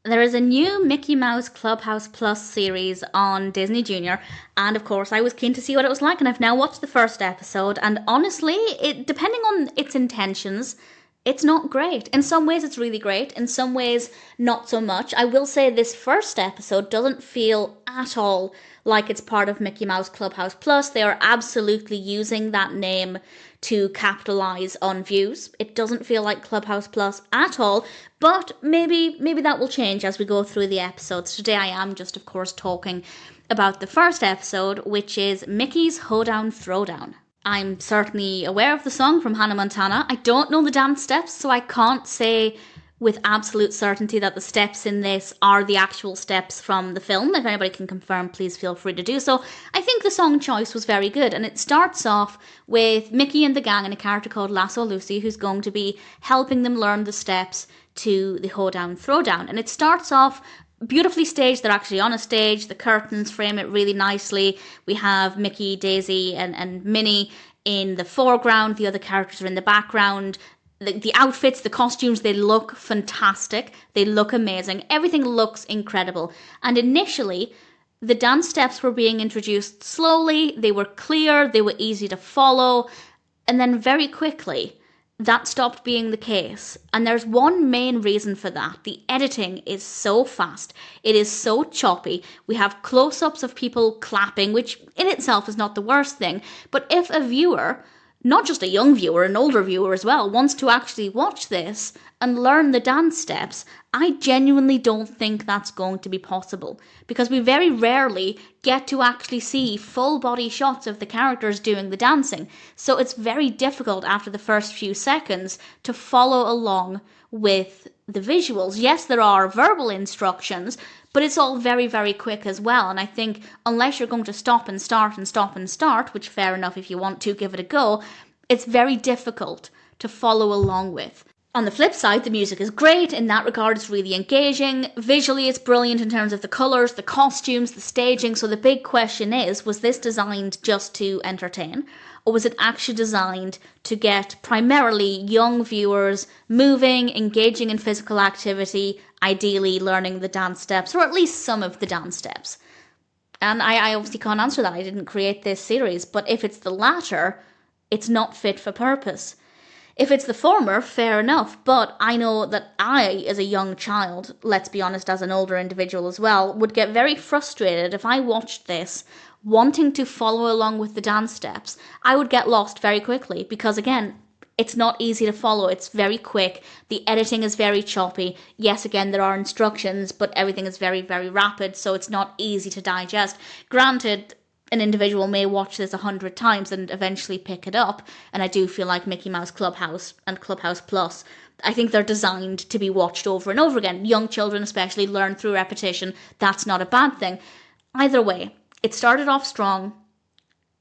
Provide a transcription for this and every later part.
There is a new Mickey Mouse Clubhouse Plus series on Disney Junior, and of course I was keen to see what it was like, and I've now watched the first episode, and honestly, depending on its intentions, it's not great. In some ways it's really great, in some ways not so much. I will say this first episode doesn't feel at all like it's part of Mickey Mouse Clubhouse Plus. They are absolutely using that name to capitalize on views. It doesn't feel like Clubhouse Plus at all, but maybe that will change as we go through the episodes. Today I am just, of course, talking about the first episode, which is Mickey's Hoedown Throwdown. I'm certainly aware of the song from Hannah Montana. I don't know the dance steps, so I can't say with absolute certainty that the steps in this are the actual steps from the film. If anybody can confirm, please feel free to do so. I think the song choice was very good, and it starts off with Mickey and the gang and a character called Lasso Lucy, who's going to be helping them learn the steps to the Hoedown Throwdown. And it starts off beautifully staged. They're actually on a stage. The curtains frame it really nicely. We have Mickey, Daisy, and Minnie in the foreground. The other characters are in the background. The outfits, the costumes, they look fantastic. They look amazing. Everything looks incredible. And initially, the dance steps were being introduced slowly. They were clear. They were easy to follow. And then very quickly, that stopped being the case. And there's one main reason for that. The editing is so fast. It is so choppy. We have close-ups of people clapping, which in itself is not the worst thing. But if a viewer, not just a young viewer, an older viewer as well, wants to actually watch this and learn the dance steps, I genuinely don't think that's going to be possible, because we very rarely get to actually see full body shots of the characters doing the dancing. So it's very difficult after the first few seconds to follow along with the visuals. Yes, there are verbal instructions, but it's all very, very quick as well. And I think unless you're going to stop and start and stop and start, which fair enough if you want to give it a go, it's very difficult to follow along with. On the flip side, the music is great. In that regard, it's really engaging. Visually, it's brilliant in terms of the colours, the costumes, the staging. So the big question is, was this designed just to entertain? Or was it actually designed to get primarily young viewers moving, engaging in physical activity, ideally learning the dance steps, or at least some of the dance steps? And I obviously can't answer that. I didn't create this series. But if it's the latter, it's not fit for purpose. If it's the former, fair enough, but I know that I, as a young child, let's be honest, as an older individual as well, would get very frustrated if I watched this wanting to follow along with the dance steps. I would get lost very quickly because, again, it's not easy to follow. It's very quick. The editing is very choppy. Yes, again, there are instructions, but everything is very, very rapid, so it's not easy to digest. Granted, an individual may watch this 100 times and eventually pick it up, and I do feel like Mickey Mouse Clubhouse and Clubhouse Plus, I think they're designed to be watched over and over again. Young children especially learn through repetition. That's not a bad thing. Either way, it started off strong.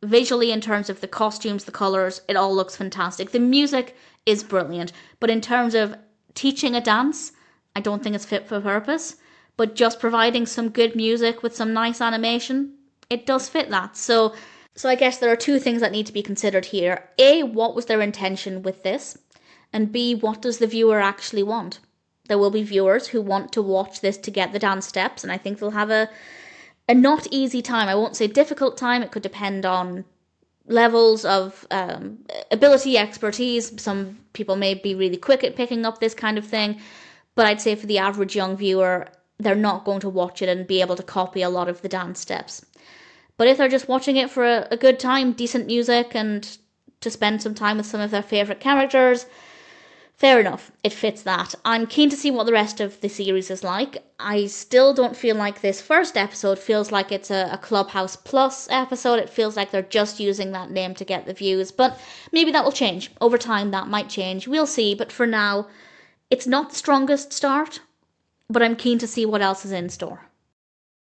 Visually, in terms of the costumes, the colours, it all looks fantastic. The music is brilliant, but in terms of teaching a dance, I don't think it's fit for purpose. But just providing some good music with some nice animation, it does fit that. So I guess there are two things that need to be considered here. A, what was their intention with this? And B, what does the viewer actually want? There will be viewers who want to watch this to get the dance steps, and I think they'll have a not easy time. I won't say difficult time. It could depend on levels of ability, expertise. Some people may be really quick at picking up this kind of thing, but I'd say for the average young viewer, they're not going to watch it and be able to copy a lot of the dance steps. But if they're just watching it for a good time, decent music, and to spend some time with some of their favourite characters, fair enough, it fits that. I'm keen to see what the rest of the series is like. I still don't feel like this first episode feels like it's a Clubhouse Plus episode. It feels like they're just using that name to get the views, but maybe that will change. Over time, that might change. We'll see, but for now, it's not the strongest start, but I'm keen to see what else is in store.